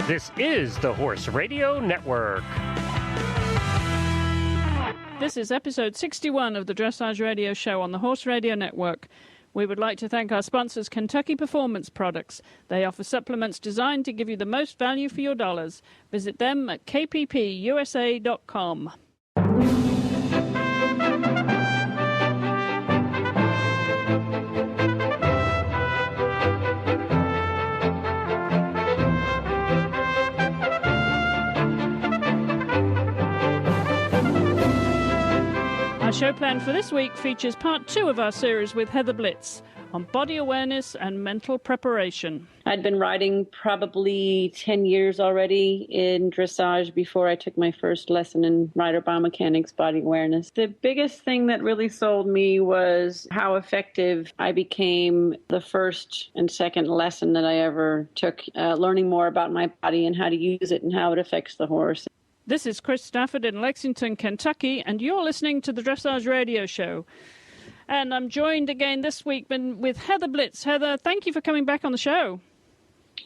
This is the Horse Radio Network. This is episode 61 of the Dressage Radio Show on the Horse Radio Network. We would like to thank our sponsors, Kentucky Performance Products. They offer supplements designed to give you the most value for your dollars. Visit them at kppusa.com. Our show plan for this week features part 2 of our series with Heather Blitz on body awareness and mental preparation. I'd been riding probably 10 years already in dressage before I took my first lesson in rider biomechanics, body awareness. The biggest thing that really sold me was how effective I became the first and second lesson that I ever took, learning more about my body and how to use it and how it affects the horse. This is Chris Stafford in Lexington, Kentucky, and you're listening to the Dressage Radio Show. And I'm joined again this week with Heather Blitz. Heather, thank you for coming back on the show.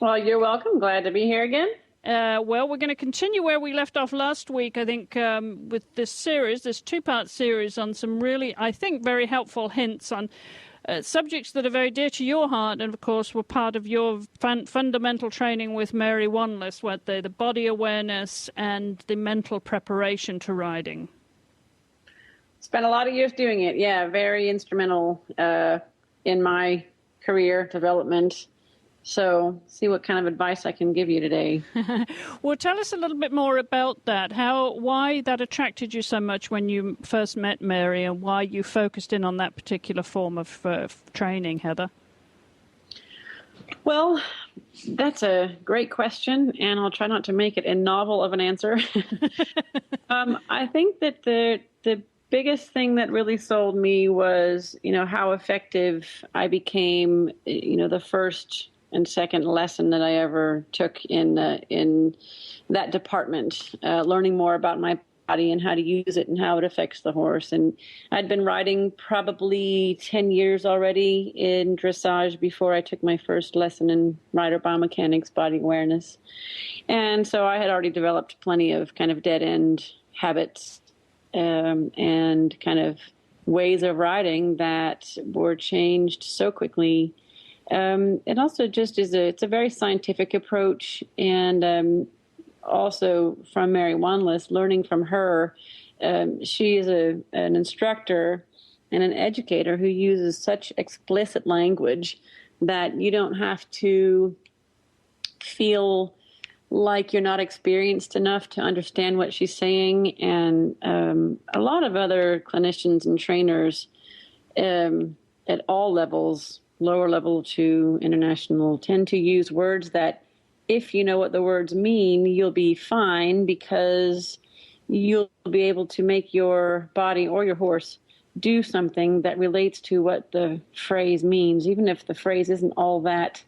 Well, you're welcome. Glad to be here again. Well, we're going to continue where we left off last week, I think, with this series, this two-part series on some really, I think, very helpful hints on subjects that are very dear to your heart and, of course, were part of your fundamental training with Mary Wanless, were they? The body awareness and the mental preparation to riding. Spent a lot of years doing it. Yeah, very instrumental in my career development. So see what kind of advice I can give you today. Well, tell us a little bit more about that. Why that attracted you so much when you first met Mary and why you focused in on that particular form of training, Heather? Well, that's a great question, and I'll try not to make it a novel of an answer. I think that the biggest thing that really sold me was, how effective I became, the first and second lesson that I ever took in that department, learning more about my body and how to use it and how it affects the horse. And I'd been riding probably 10 years already in dressage before I took my first lesson in rider biomechanics, body awareness. And so I had already developed plenty of kind of dead-end habits and kind of ways of riding that were changed so quickly. It also just it's a very scientific approach, and also from Mary Wanless, learning from her. She is an instructor and an educator who uses such explicit language that you don't have to feel like you're not experienced enough to understand what she's saying. And a lot of other clinicians and trainers at all levels, lower level to international, tend to use words that if you know what the words mean, you'll be fine because you'll be able to make your body or your horse do something that relates to what the phrase means, even if the phrase isn't all that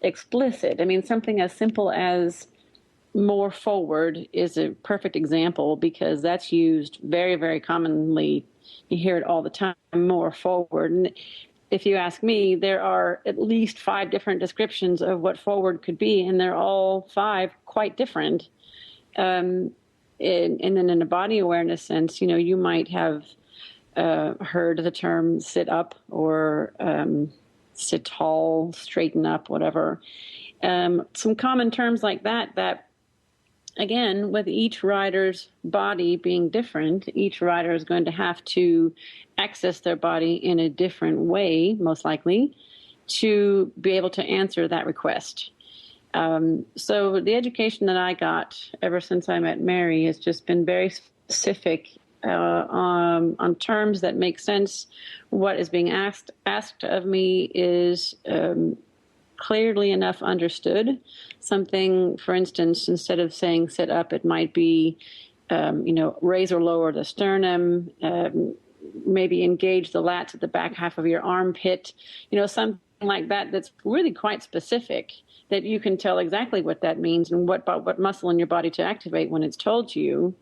explicit. I mean, something as simple as more forward is a perfect example because that's used very, very commonly. You hear it all the time, more forward. And if you ask me, there are at least 5 different descriptions of what forward could be, and they're all 5 quite different. And then in a body awareness sense, you might have heard the term sit up or sit tall, straighten up, whatever. Some common terms like that, again, with each rider's body being different, each rider is going to have to access their body in a different way, most likely, to be able to answer that request. So the education that I got ever since I met Mary has just been very specific on terms that make sense. What is being asked of me is clearly enough understood. Something, for instance, instead of saying sit up, it might be, raise or lower the sternum, maybe engage the lats at the back half of your armpit, something like that that's really quite specific, that you can tell exactly what that means and what muscle in your body to activate when it's told to you,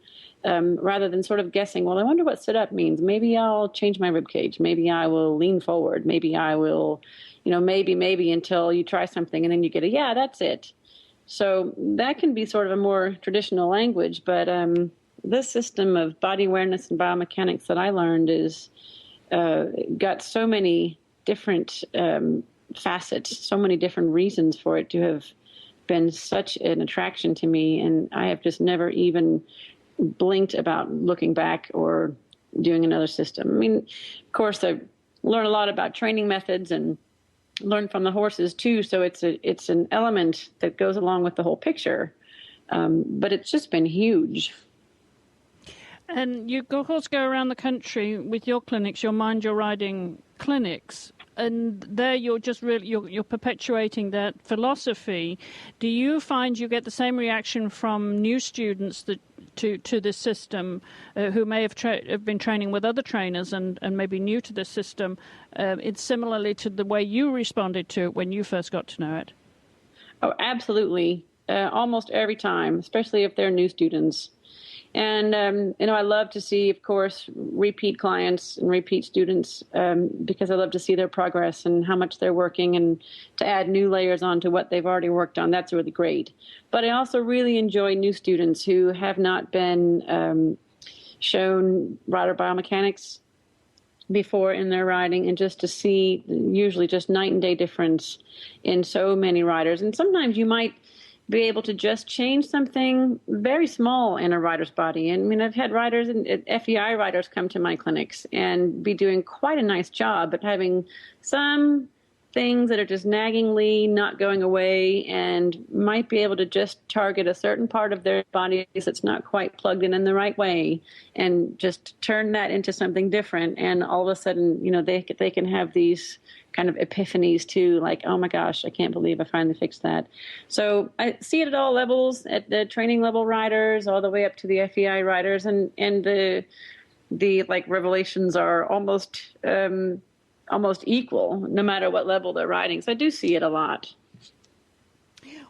rather than sort of guessing, well, I wonder what sit up means. Maybe I'll change my rib cage. Maybe I will lean forward. Maybe I will, maybe until you try something and then you get yeah, that's it. So that can be sort of a more traditional language, but this system of body awareness and biomechanics that I learned is got so many different facets, so many different reasons for it to have been such an attraction to me, and I have just never even blinked about looking back or doing another system. I mean, of course, I've learned a lot about training methods and learned from the horses too, so it's an element that goes along with the whole picture, but it's just been huge. And you, of course, go around the country with your clinics, your Mind Your Riding clinics, and there you're just really you're perpetuating that philosophy. Do you find you get the same reaction from new students to this system who may have been training with other trainers and maybe new to this system? It's similarly to the way you responded to it when you first got to know it. Oh, absolutely. Almost every time, especially if they're new students. And, I love to see, of course, repeat clients and repeat students because I love to see their progress and how much they're working, and to add new layers onto what they've already worked on. That's really great. But I also really enjoy new students who have not been shown rider biomechanics before in their riding, and just to see usually just night and day difference in so many riders. And sometimes you might be able to just change something very small in a rider's body. And I mean, I've had riders and FEI riders come to my clinics and be doing quite a nice job, but having some things that are just naggingly not going away, and might be able to just target a certain part of their body that's not quite plugged in the right way, and just turn that into something different. And all of a sudden, they can have these kind of epiphanies too, like, oh my gosh, I can't believe I finally fixed that. So I see it at all levels, at the training level riders, all the way up to the FEI riders, and the like revelations are almost equal, no matter what level they're riding. So I do see it a lot.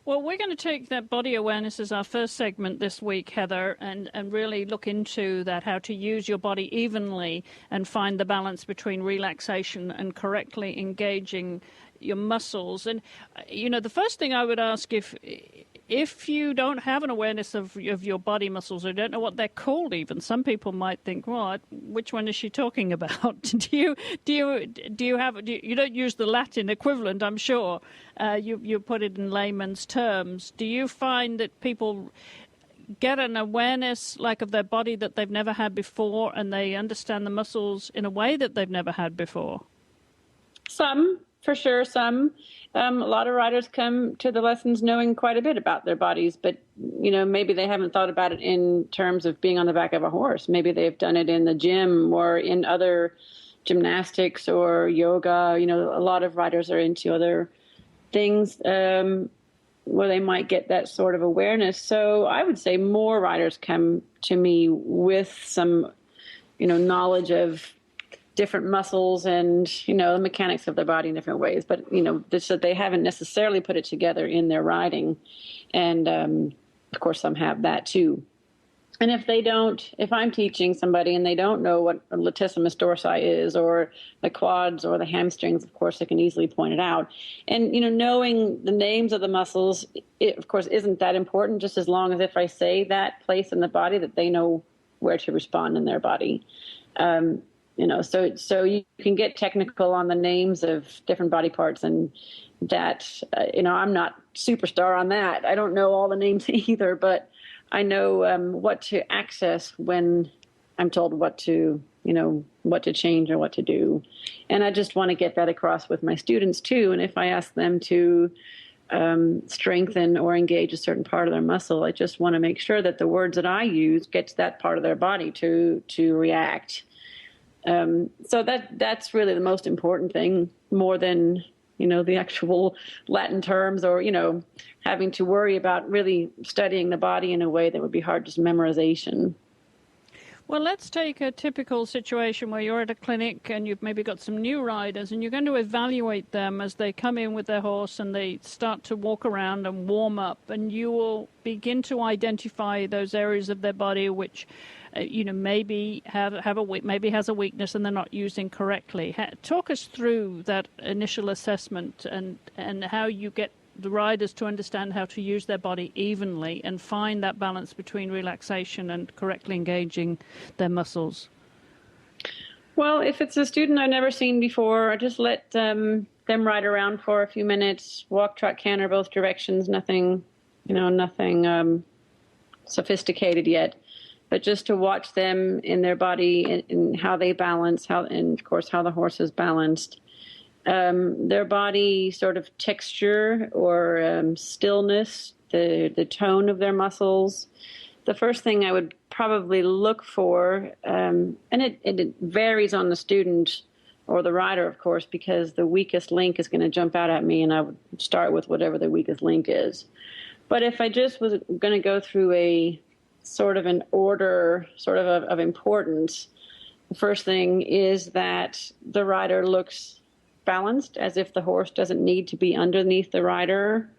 Well, we're going to take that body awareness as our first segment this week, Heather, and really look into that, how to use your body evenly and find the balance between relaxation and correctly engaging your muscles. And, the first thing I would ask, if you don't have an awareness of your body muscles, or don't know what they're called even, some people might think, well, which one is she talking about? You don't use the Latin equivalent, I'm sure. You put it in layman's terms. Do you find that people get an awareness like of their body that they've never had before, and they understand the muscles in a way that they've never had before? Some, for sure, some. A lot of riders come to the lessons knowing quite a bit about their bodies, but, maybe they haven't thought about it in terms of being on the back of a horse. Maybe they've done it in the gym or in other gymnastics or yoga. A lot of riders are into other things where they might get that sort of awareness. So I would say more riders come to me with some, knowledge of different muscles and, the mechanics of their body in different ways. But, just that they haven't necessarily put it together in their riding. And, of course, some have that too. And if I'm teaching somebody and they don't know what a latissimus dorsi is, or the quads or the hamstrings, of course, I can easily point it out. And, knowing the names of the muscles, it, of course, isn't that important, just as long as if I say that place in the body, that they know where to respond in their body. So you can get technical on the names of different body parts, and that, I'm not superstar on that. I don't know all the names either, but I know what to access when I'm told what to change or what to do. And I just want to get that across with my students too. And if I ask them to strengthen or engage a certain part of their muscle, I just want to make sure that the words that I use gets that part of their body to react. So that's really the most important thing, more than, the actual Latin terms, or, having to worry about really studying the body in a way that would be hard, just memorization. Well, let's take a typical situation where you're at a clinic and you've maybe got some new riders, and you're going to evaluate them as they come in with their horse and they start to walk around and warm up, and you will begin to identify those areas of their body which maybe maybe has a weakness and they're not using correctly. Talk us through that initial assessment and how you get the riders to understand how to use their body evenly and find that balance between relaxation and correctly engaging their muscles? Well, if it's a student I've never seen before, I just let them ride around for a few minutes, walk, trot, canter both directions, nothing sophisticated yet, but just to watch them in their body and how they balance, and of course how the horse is balanced. Their body sort of texture or stillness, the tone of their muscles. The first thing I would probably look for, and it varies on the student or the rider, of course, because the weakest link is going to jump out at me, and I would start with whatever the weakest link is. But if I just was going to go through a sort of an order, sort of importance, the first thing is that the rider looks balanced, as if the horse doesn't need to be underneath the rider.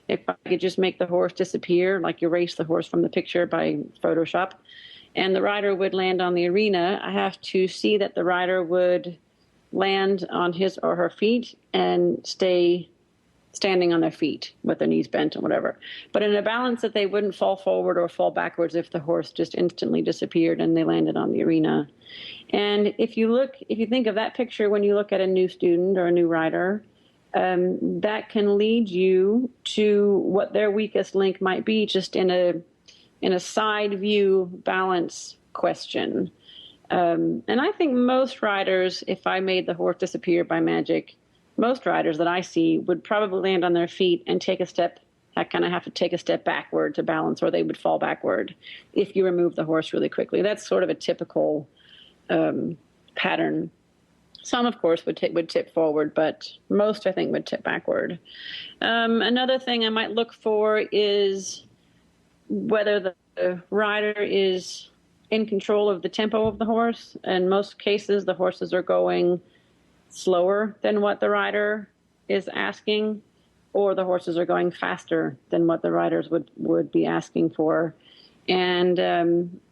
If I could just make the horse disappear, like erase the horse from the picture by Photoshop, and the rider would land on the arena, I have to see that the rider would land on his or her feet and stay standing on their feet with their knees bent or whatever, but in a balance that they wouldn't fall forward or fall backwards if the horse just instantly disappeared and they landed on the arena. And if you think of that picture when you look at a new student or a new rider, that can lead you to what their weakest link might be, just in a side view balance question. And I think most riders, if I made the horse disappear by magic, most riders that I see would probably land on their feet and take a step. I kind of have to take a step backward to balance, or they would fall backward if you remove the horse really quickly. That's sort of a typical pattern. Some, of course, would tip forward, but most, I think, would tip backward. Another thing I might look for is whether the rider is in control of the tempo of the horse. In most cases, the horses are going slower than what the rider is asking, or the horses are going faster than what the riders would be asking for. And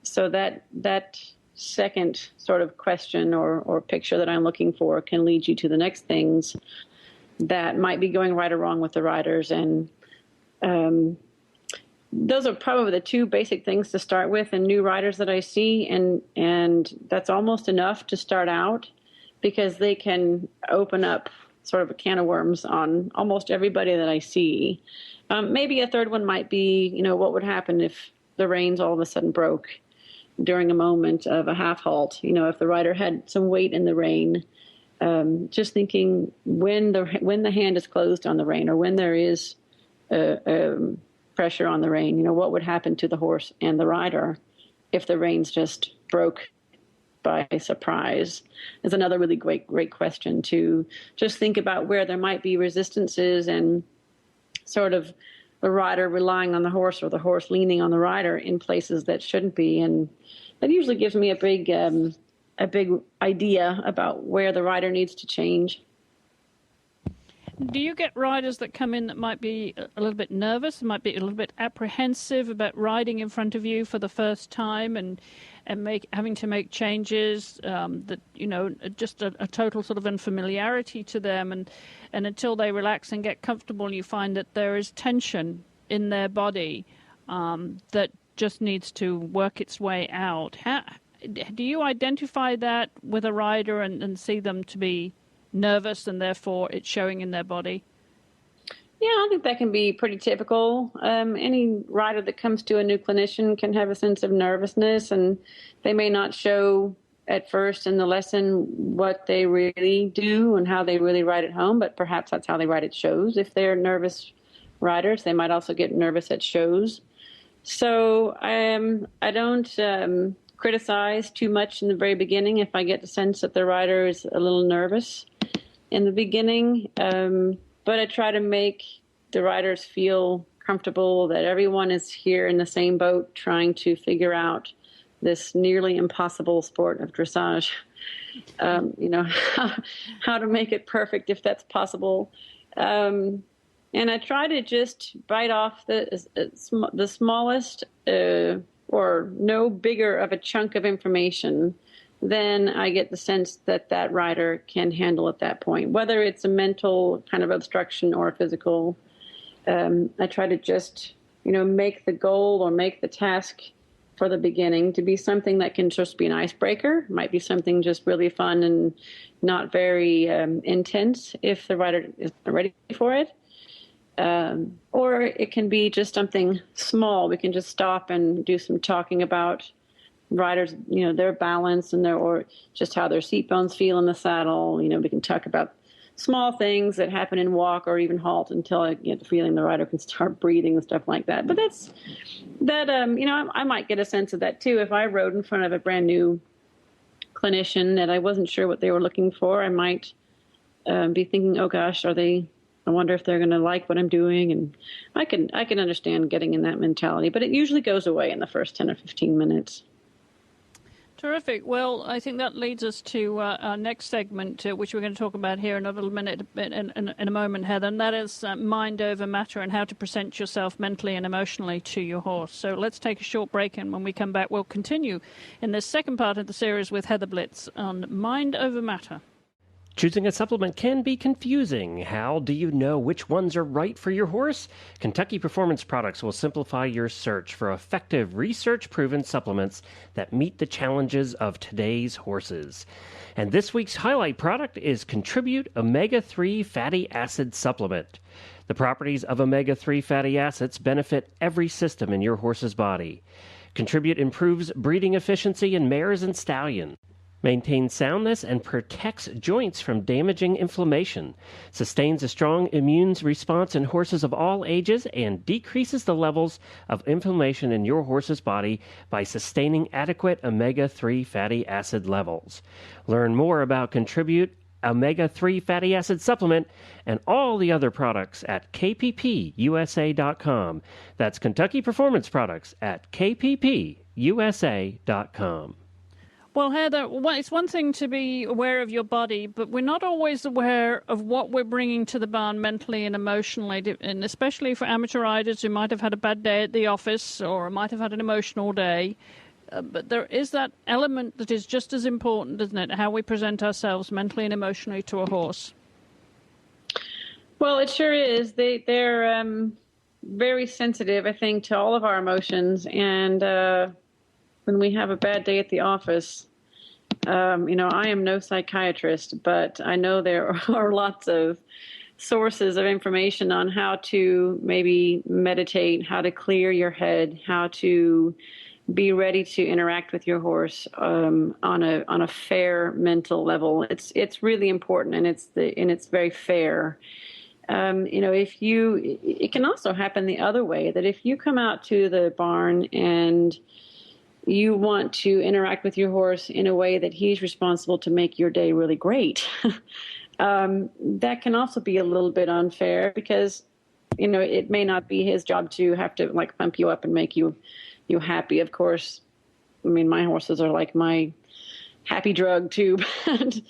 so that second sort of question or picture that I'm looking for can lead you to the next things that might be going right or wrong with the riders. And those are probably the two basic things to start with in new riders that I see. And that's almost enough to start out, because they can open up sort of a can of worms on almost everybody that I see. Maybe a third one might be, what would happen if the reins all of a sudden broke during a moment of a half halt? If the rider had some weight in the rein, just thinking when the hand is closed on the rein, or when there is pressure on the rein, what would happen to the horse and the rider if the reins just broke by surprise, is another really great question to just think about, where there might be resistances and sort of the rider relying on the horse or the horse leaning on the rider in places that shouldn't be. And that usually gives me a big idea about where the rider needs to change. Do you get riders that come in that might be a little bit nervous, might be a little bit apprehensive about riding in front of you for the first time and having to make changes that, just a total sort of unfamiliarity to them, and until they relax and get comfortable, you find that there is tension in their body that just needs to work its way out? Do you identify that with a rider and see them to be nervous and therefore it's showing in their body? Yeah, I think that can be pretty typical. Any rider that comes to a new clinician can have a sense of nervousness, and they may not show at first in the lesson what they really do and how they really ride at home, but perhaps that's how they ride at shows. If they're nervous riders, they might also get nervous at shows. So I don't criticize too much in the very beginning if I get the sense that the rider is a little nervous in the beginning. But I try to make the riders feel comfortable, that everyone is here in the same boat trying to figure out this nearly impossible sport of dressage. How to make it perfect, if that's possible. And I try to just bite off the smallest or no bigger of a chunk of information than I get the sense that rider can handle at that point, whether it's a mental kind of obstruction or a physical. I try to just, make the goal or make the task for the beginning to be something that can just be an icebreaker. It might be something just really fun and not very intense if the rider is not ready for it. Or it can be just something small. We can just stop and do some talking about riders, their balance and or just how their seat bones feel in the saddle. We can talk about small things that happen in walk or even halt until I get the feeling the rider can start breathing and stuff like that. But I might get a sense of that too. If I rode in front of a brand new clinician that I wasn't sure what they were looking for, I might be thinking, oh gosh, I wonder if they're going to like what I'm doing. And I can understand getting in that mentality, but it usually goes away in the first 10 or 15 minutes. Terrific. Well, I think that leads us to our next segment, which we're going to talk about here in a little minute, in a moment, Heather, and that is mind over matter and how to present yourself mentally and emotionally to your horse. So let's take a short break, and when we come back, we'll continue in this second part of the series with Heather Blitz on mind over matter. Choosing a supplement can be confusing. How do you know which ones are right for your horse? Kentucky Performance Products will simplify your search for effective, research-proven supplements that meet the challenges of today's horses. And this week's highlight product is Contribute Omega-3 Fatty Acid Supplement. The properties of omega-3 fatty acids benefit every system in your horse's body. Contribute improves breeding efficiency in mares and stallions, maintains soundness and protects joints from damaging inflammation, sustains a strong immune response in horses of all ages, and decreases the levels of inflammation in your horse's body by sustaining adequate omega-3 fatty acid levels. Learn more about Contribute Omega-3 Fatty Acid Supplement and all the other products at kppusa.com. That's Kentucky Performance Products at kppusa.com. Well, Heather, it's one thing to be aware of your body, but we're not always aware of what we're bringing to the barn mentally and emotionally, and especially for amateur riders who might have had a bad day at the office or might have had an emotional day. But there is that element that is just as important, isn't it? How we present ourselves mentally and emotionally to a horse. Well, it sure is. They're very sensitive, I think, to all of our emotions. And when we have a bad day at the office, I am no psychiatrist, but I know there are lots of sources of information on how to maybe meditate, how to clear your head, how to be ready to interact with your horse on a fair mental level. It's really important, and it's very fair. It can also happen the other way, that if you come out to the barn and you want to interact with your horse in a way that he's responsible to make your day really great, that can also be a little bit unfair, because it may not be his job to have to pump you up and make you happy. Of course, I mean, my horses are like my happy drug too. But,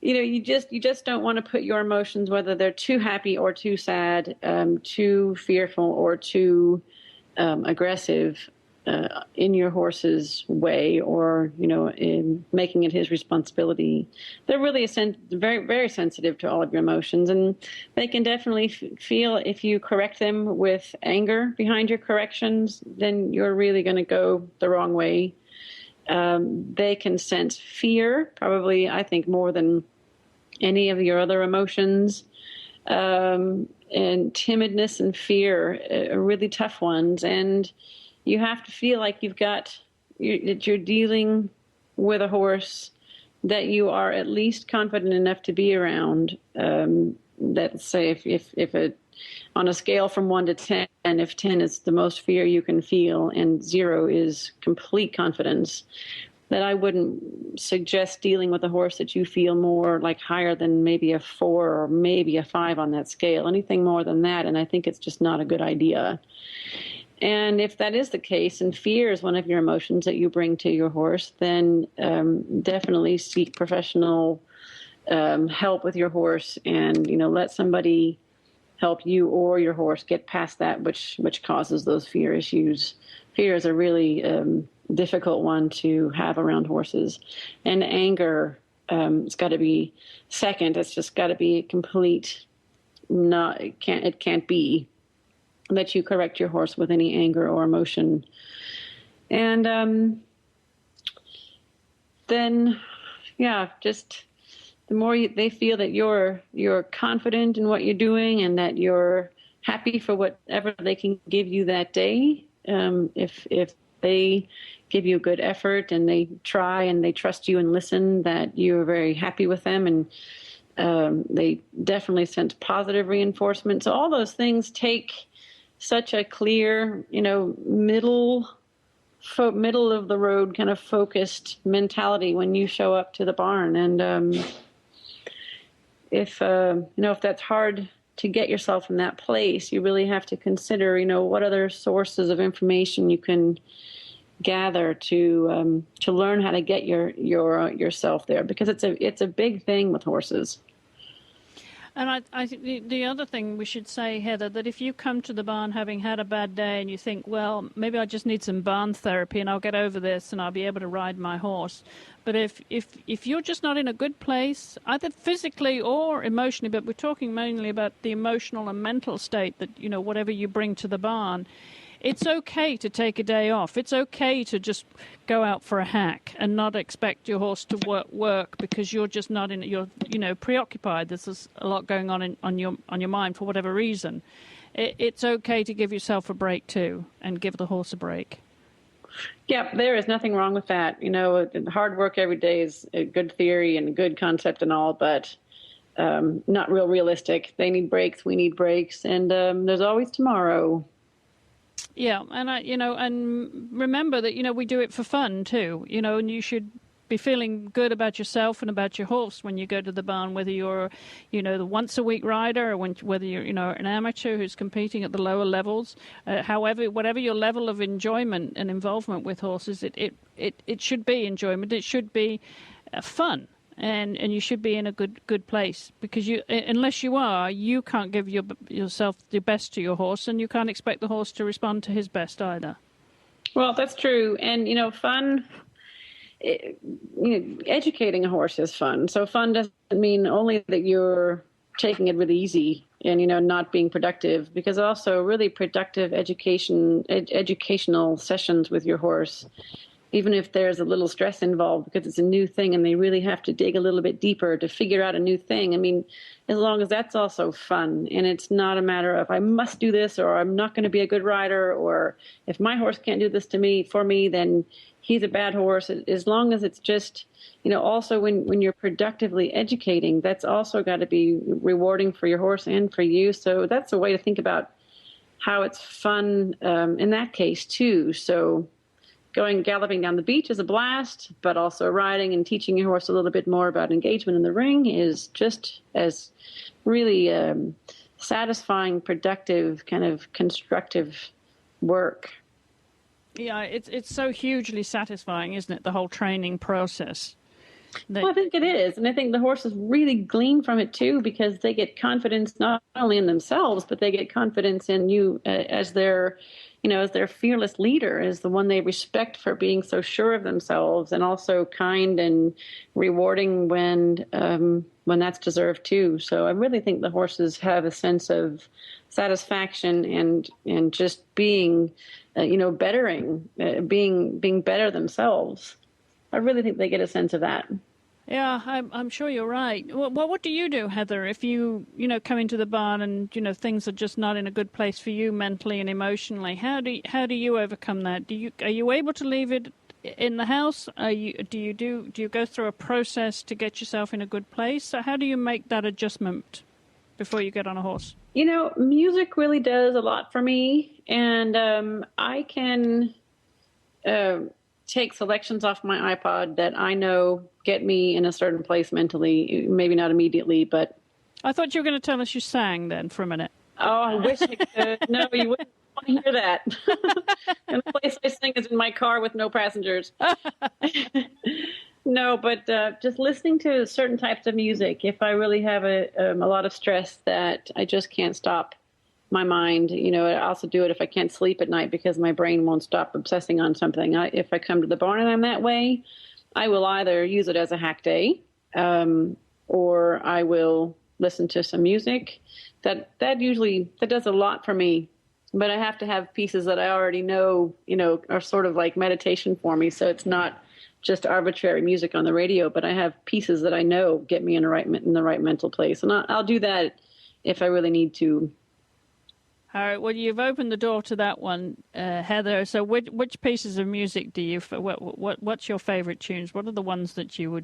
you just don't want to put your emotions, whether they're too happy or too sad, too fearful or too aggressive, in your horse's way, or in making it his responsibility. They're really very, very sensitive to all of your emotions, and they can definitely feel if you correct them with anger behind your corrections, then you're really going to go the wrong way. They can sense fear, probably, I think, more than any of your other emotions. And timidness and fear are really tough ones, and you have to feel like that you're dealing with a horse that you are at least confident enough to be around. Let's say if on a scale from 1 to 10, if 10 is the most fear you can feel and 0 is complete confidence, that I wouldn't suggest dealing with a horse that you feel more like higher than maybe a 4 or maybe a 5 on that scale. Anything more than that, and I think it's just not a good idea. And if that is the case, and fear is one of your emotions that you bring to your horse, then definitely seek professional help with your horse, and let somebody help you or your horse get past that which causes those fear issues. Fear is a really difficult one to have around horses, and anger, it's got to be second. It's just got to be complete not, it can't be that you correct your horse with any anger or emotion. And then, yeah, just the more they feel that you're confident in what you're doing and that you're happy for whatever they can give you that day. If they give you a good effort and they try and they trust you and listen, that you're very happy with them, and they definitely sense positive reinforcement. So all those things take such a clear, middle of the road kind of focused mentality when you show up to the barn. And if that's hard to get yourself in that place, you really have to consider, what other sources of information you can gather to learn how to get yourself there, because it's a big thing with horses. And I think the other thing we should say, Heather, that if you come to the barn having had a bad day and you think, well, maybe I just need some barn therapy and I'll get over this and I'll be able to ride my horse. But if you're just not in a good place, either physically or emotionally, but we're talking mainly about the emotional and mental state that, whatever you bring to the barn, it's okay to take a day off. It's okay to just go out for a hack and not expect your horse to work because you're just not you're preoccupied. There's a lot going on your mind for whatever reason. It's okay to give yourself a break too, and give the horse a break. Yeah, there is nothing wrong with that. Hard work every day is a good theory and a good concept and all, but not realistic. They need breaks. We need breaks, and there's always tomorrow. Yeah, and and remember that we do it for fun too. And you should be feeling good about yourself and about your horse when you go to the barn, whether you're the once a week rider or whether you're an amateur who's competing at the lower levels. Whatever your level of enjoyment and involvement with horses, it should be enjoyment. It should be fun. And you should be in a good place, because unless you are, you can't give yourself the best to your horse, and you can't expect the horse to respond to his best either. Well, that's true. And, fun, educating a horse is fun. So fun doesn't mean only that you're taking it really easy and, not being productive, because also really productive educational sessions with your horse, even if there's a little stress involved because it's a new thing and they really have to dig a little bit deeper to figure out a new thing. I mean, as long as that's also fun and it's not a matter of I must do this or I'm not going to be a good rider, or if my horse can't do this for me, then he's a bad horse. As long as it's just, also when you're productively educating, that's also got to be rewarding for your horse and for you. So that's a way to think about how it's fun in that case too. So galloping down the beach is a blast, but also riding and teaching your horse a little bit more about engagement in the ring is just as really satisfying, productive, kind of constructive work. Yeah, it's so hugely satisfying, isn't it, the whole training process? Well, I think it is. And I think the horses really glean from it, too, because they get confidence not only in themselves, but they get confidence in you as their fearless leader, as the one they respect for being so sure of themselves, and also kind and rewarding when that's deserved, too. So I really think the horses have a sense of satisfaction and just being, bettering, being better themselves. I really think they get a sense of that. Yeah, I'm sure you're right. Well, what do you do, Heather, if you come into the barn and things are just not in a good place for you mentally and emotionally? How do you overcome that? Are you able to leave it in the house? Do you go through a process to get yourself in a good place? So how do you make that adjustment before you get on a horse? Music really does a lot for me, and I can take selections off my iPod that I know get me in a certain place mentally, maybe not immediately, but... I thought you were going to tell us you sang then for a minute. Oh, I wish I could. No, you wouldn't want to hear that. And the place I sing is in my car with no passengers. No, but just listening to certain types of music, if I really have a lot of stress that I just can't stop my mind. I also do it if I can't sleep at night because my brain won't stop obsessing on something. If I come to the barn and I'm that way, I will either use it as a hack day, or I will listen to some music. That does a lot for me. But I have to have pieces that I already know, are sort of like meditation for me. So it's not just arbitrary music on the radio, but I have pieces that I know get me in the right mental place. And I'll do that if I really need to. All right. Well, you've opened the door to that one, Heather. So which pieces of music do you, what's your favorite tunes? What are the ones that you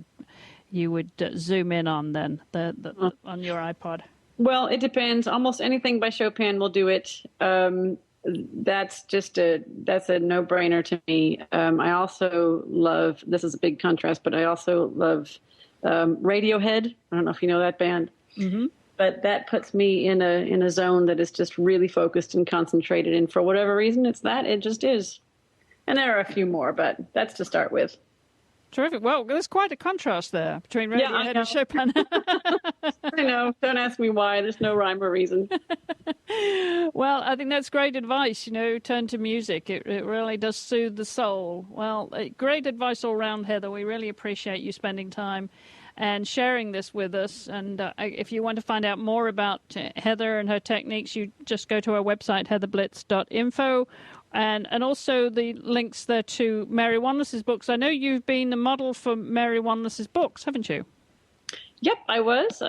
would zoom in on then, on your iPod? Well, it depends. Almost anything by Chopin will do it. That's a no-brainer to me. I also love, this is a big contrast, but I also love Radiohead. I don't know if you know that band, but that puts me in a zone that is just really focused and concentrated. And for whatever reason, it just is. And there are a few more, but that's to start with. Terrific. Well, there's quite a contrast there between Radiohead and Chopin. I know. Don't ask me why. There's no rhyme or reason. Well, I think that's great advice. Turn to music. It really does soothe the soul. Well, great advice all round, Heather. We really appreciate you spending time and sharing this with us. And if you want to find out more about Heather and her techniques, you just go to our website, heatherblitz.info. And also the links there to Mary Wanless's books. I know you've been the model for Mary Wanless's books, haven't you? Yep, I was,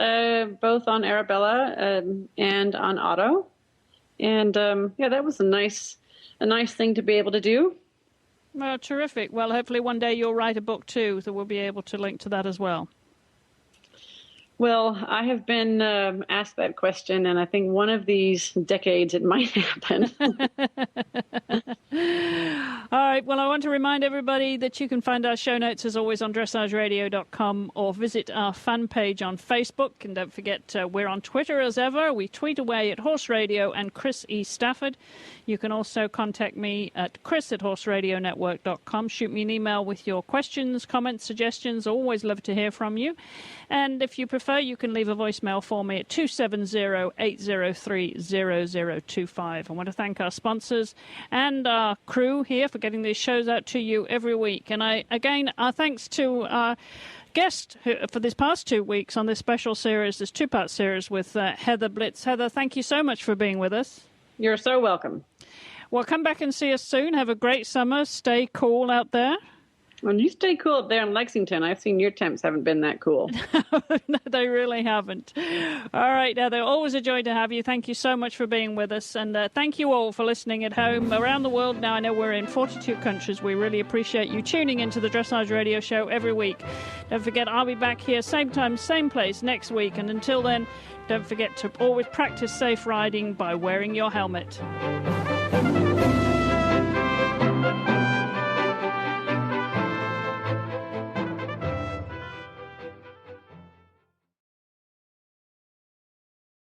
both on Arabella and on Otto. And, that was a nice thing to be able to do. Well, terrific. Well, hopefully one day you'll write a book, too, so we'll be able to link to that as well. Well, I have been asked that question, and I think one of these decades it might happen. All right. Well, I want to remind everybody that you can find our show notes, as always, on dressageradio.com or visit our fan page on Facebook. And don't forget, we're on Twitter as ever. We tweet away at Horse Radio and Chris E. Stafford. You can also contact me at chris@horseradionetwork.com. Shoot me an email with your questions, comments, suggestions. Always love to hear from you. And if you prefer, you can leave a voicemail for me at 270-803-0025. I want to thank our sponsors and our crew here for getting these shows out to you every week. And our thanks to our guest for this past 2 weeks on this special series, this two-part series with Heather Blitz. Heather, thank you so much for being with us. You're so welcome. Well, come back and see us soon. Have a great summer. Stay cool out there. Well, you stay cool up there in Lexington. I've seen your temps haven't been that cool. No, they really haven't. All right, Heather, always a joy to have you. Thank you so much for being with us. And thank you all for listening at home, around the world. Now, I know we're in 42 countries. We really appreciate you tuning into the Dressage Radio Show every week. Don't forget, I'll be back here same time, same place next week. And until then, don't forget to always practice safe riding by wearing your helmet.